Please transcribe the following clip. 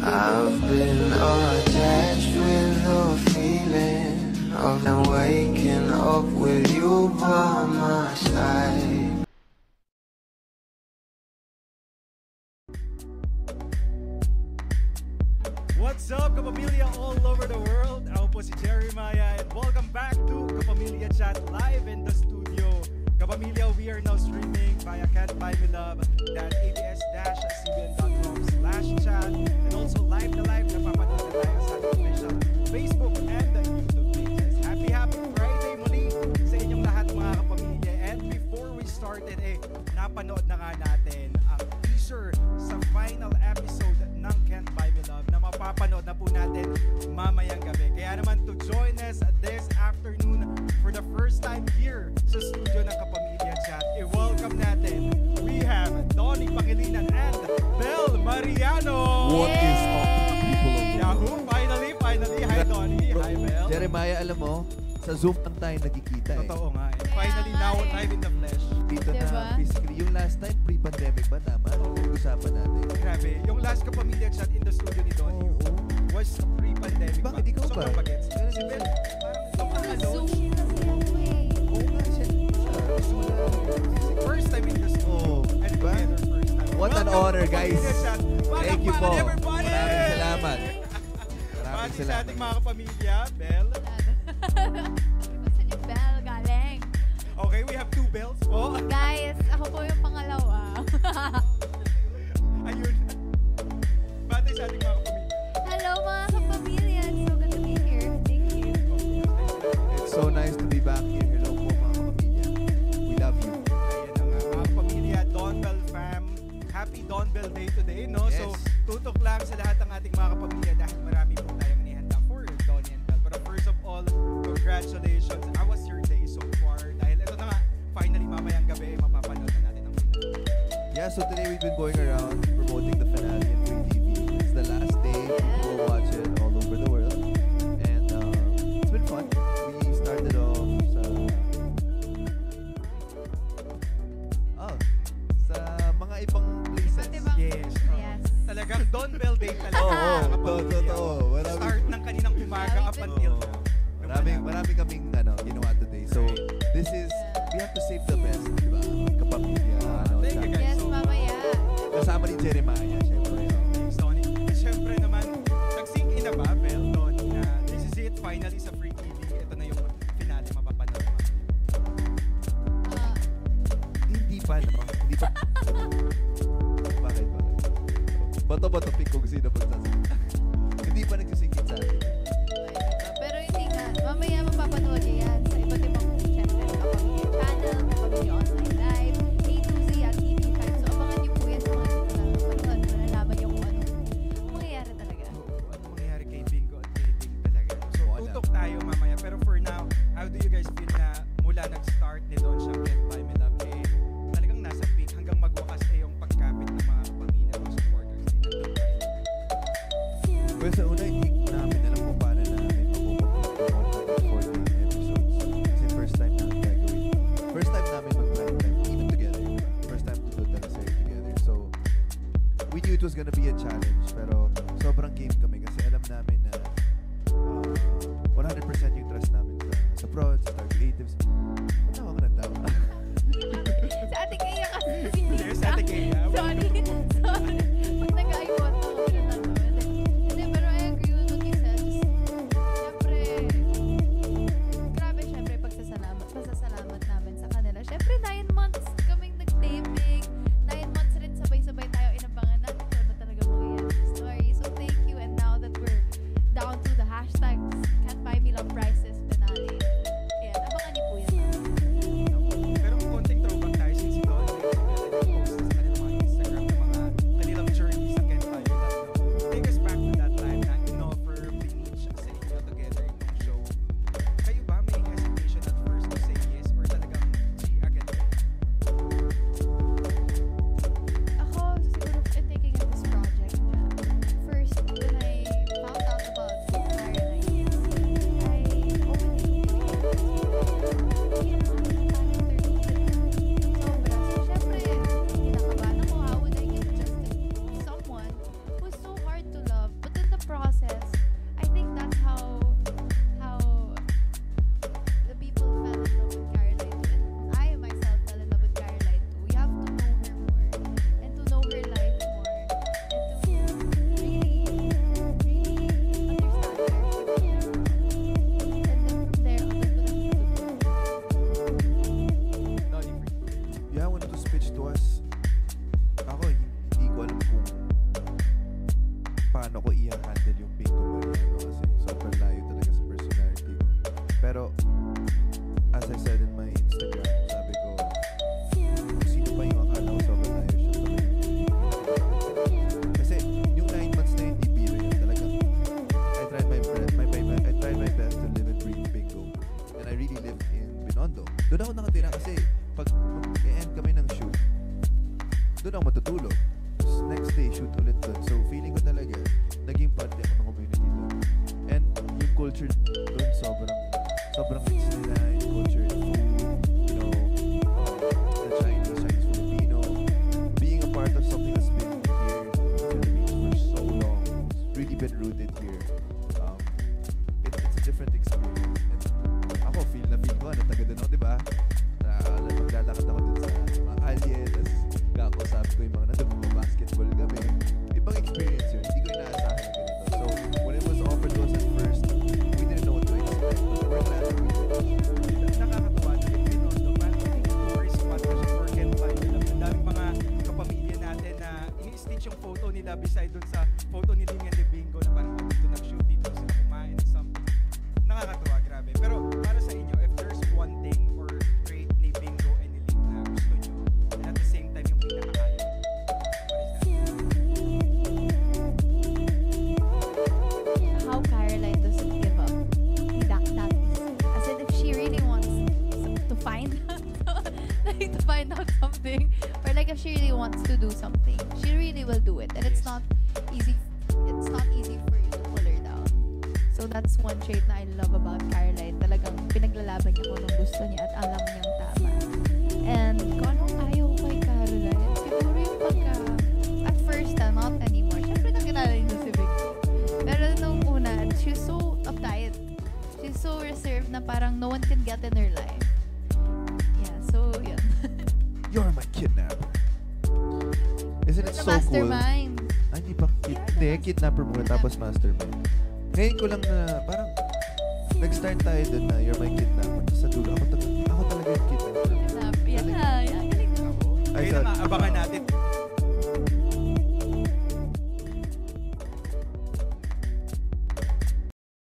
I've been attached with the feeling of them waking up with you by my side. What's up, Kapamilya all over the world? Ako po si Jeremiah and welcome back to Kapamilya Chat live in the studio. Kapamilya, we are now streaming via can'tbuymelove.abs-cbn.com/chat and also live na napapanood na tayo sa official Facebook and the YouTube pages. Happy Friday muli sa inyong lahat mga kapamilya. And before we started, napanood na nga natin ang teaser sa final episode ng Can't Buy Me Love na mapapanood na po natin mamayang gabi. Kaya naman to join us this afternoon for the first time here sa studio ng Kapamilya Chat, i-welcome natin, we have Donnie Pangilinan and Bel Mariano! What is up, people of Yahoo! Finally! Hi Donnie! Hi Bel! Jeremiah, alam mo, sa Zoom lang tayo nagkikita Totoo nga. And finally now, live in the flesh. Dito Diba? na physically. Yung last time, pre-pandemic ba? Tama? Usapan natin. Grabe. Yung last Kapamilya Chat in the studio ni Donnie was pre-pandemic. Bakit ikaw ba? Sobrang bagets. Si Bel, parang Zoom alone. kasi ako eh. Oo nga siya. First time in the studio. And Diba? together first time. What an Welcome honor, to guys. Kapamilya Chat. Thank you po. Palakpakan, everybody! Maraming salamat. Maraming Bati sa salamat. ating mga kapamilya, Bel. Gusto niyo bell, galing. Okay, we have 2 bells po. Guys, ako po yung pangalawa. Ayun. Bati sa ating mga kapamilya. Hello mga kapamilya. It's so good to be here. Thank you. It's so nice to be back here. Hello po, mga kapamilya. We love you. Ayan na nga, mga kapamilya, Donbell fam. Happy Donbell Day today, no? Yes. So, tutok lang sa lahat ng ating mga kapamilya dahil marami po tayong inihanda for Donnie and Bell. But first of all, congratulations. How was your day so far? Dahil ito na nga, finally mamayang gabi, mapapanood na natin ang finale. Yeah, so today we've been going around promoting the finale in Free TV. It's the last day. People will watch it all over the world. And it's been fun. We started off sa mga ibang places. Diba? Yes. Yes. Talagang Donbell Day talaga. Oo, mga kapamilya. totoo. Maraming- Start ng kaninang umaga up until now. Marami kaming ginawa today. So, this is, we have to save the best, di ba? Kapamilya. Thank you, guys. Yes, mamaya. Kasama ni Jeremiah, syempre. Thanks, Donnie. Siyempre naman, nag-sync in na ba, Bel, Donnie, na this is it, finally sa Free TV. Ito na yung finale mapapanood mo. Ah, Hindi pa, no? Hindi pa. Bakit? Bato-bato pick kung sino magsasalita. Hindi pa nagsisingit sa akin. pero hindi nga. Mamaya mapapanood niyo yan sa iba't ibang syempre. Kapamilya Channel, Kapamilya Online Live, A to Z at TV5. So abangan niyo po yan sa mga dito na mapanood. Malalaman niyo kung anong mangyayari talaga. Ano mangyayari kay Bingo at kay Bing talaga. So, Wala. tutok tayo mamaya. Pero for now, how do you guys feel na mula nag-start ni Don siyang Can't Buy Me Love, talagang nasa peak hanggang magwakas yung pagkapit ng mga kapamilya o supporters din nandun pa rin. Well, sa una, hindi namin alam kung paano namin mag-promote ng 14 episodes. Kasi first time namin gagawin. First time namin mag-prime time, even together. First time to do the series together. So, we knew it was gonna be a challenge. Pero sobrang game kami kasi alam namin na 100% yung trust namin sa prods, sa creatives. Tawa ka ng tawa. Sa ate Kaya kasi. Yes, Ate Kaya. Sorry. Pag nag-iPod ako, hindi, pero I agree with what you said. Siyempre, grabe siyempre pasasalamat namin sa kanila. Siyempre, 9 months kaming nag-taping. 9 months rin sabay-sabay tayo inabangan natin kung ano talaga mangyayari sa story. So, thank you. And now that we're down to the hashtags, Can't Buy Me Love Prizes finale. Ayan, abangan niyo po yan. paano ko i-handle yung Bingo Mariano kasi sobrang layo talaga sa personality ko. Pero, as I said in my Instagram, sabi ko, kung sino pa yung akala ko sobrang layo siya pala yung kasi yung 9 months na hindi biro yun talagang I tried my best to live and breathe Bingo, and I really lived in Binondo. Doon ako nakatira kasi pag mag-e-end kami ng shoot, doon ako matutulog. Tapos next day, shoot ulit doon. So, feeling ko talaga, naging part ako ng community doon. And yung culture doon, sobrang mix nila. Yung culture, the food, you know, the Chinese Filipino. Being a part of something that's been here in the Philippines for so long, really been rooted here. It's a different experience. And ako, feel ko, taga doon ako, di ba? Maglalakad ako dun sa mga alye, tapos kakausap ko yung mga nandun, mga basketball kami. Ibang experience yun, hindi ko inaasahan na ganito. So, when it was offered to us at first, we didn't know what to expect, but we're glad that we did. Nakakatuwa na yung Binondo, parang tourist spot na siya for Ken Five. Ang daming mga kapamilya natin na i-stitch yung photo nila beside dun sa photo ni Ling and ni Bingo na parang dito nag-shoot, dito sila kumain or something. Nakakatuwa, grabe. Pero para sa inyo, if there's one thing or trait ni Bingo and ni Ling na gusto nyo, and at the same time yung pinakakaya nyo, How Caroline doesn't give up. That easy. As in, if she really wants to find like to find out something, or like if she really wants to do something, she really will do it. And it's not easy. It's not easy for you to pull her down. So that's one trait na I love about Caroline. Talagang pinaglalaban niya kung anong gusto niya at alam niyang tama. And kung anong ayaw ko kay Caroline, siguro yung pagka, at first not anymore. Siyempre nakilala niyo si Victor. Pero nung una, she's so uptight. She's so reserved na parang no one can get in her life. Yeah, so yun. You're my kidnapper. Isn't it The so cool? mastermind. Hindi pa. Hindi, kidnapper muna tapos mastermind. Ngayon ko lang na parang nag-start tayo dun na you're my kidnapper. Tapos sa dulo, ako talaga yung kidnapper. Yeah, galing mo. ayun na nga, abangan natin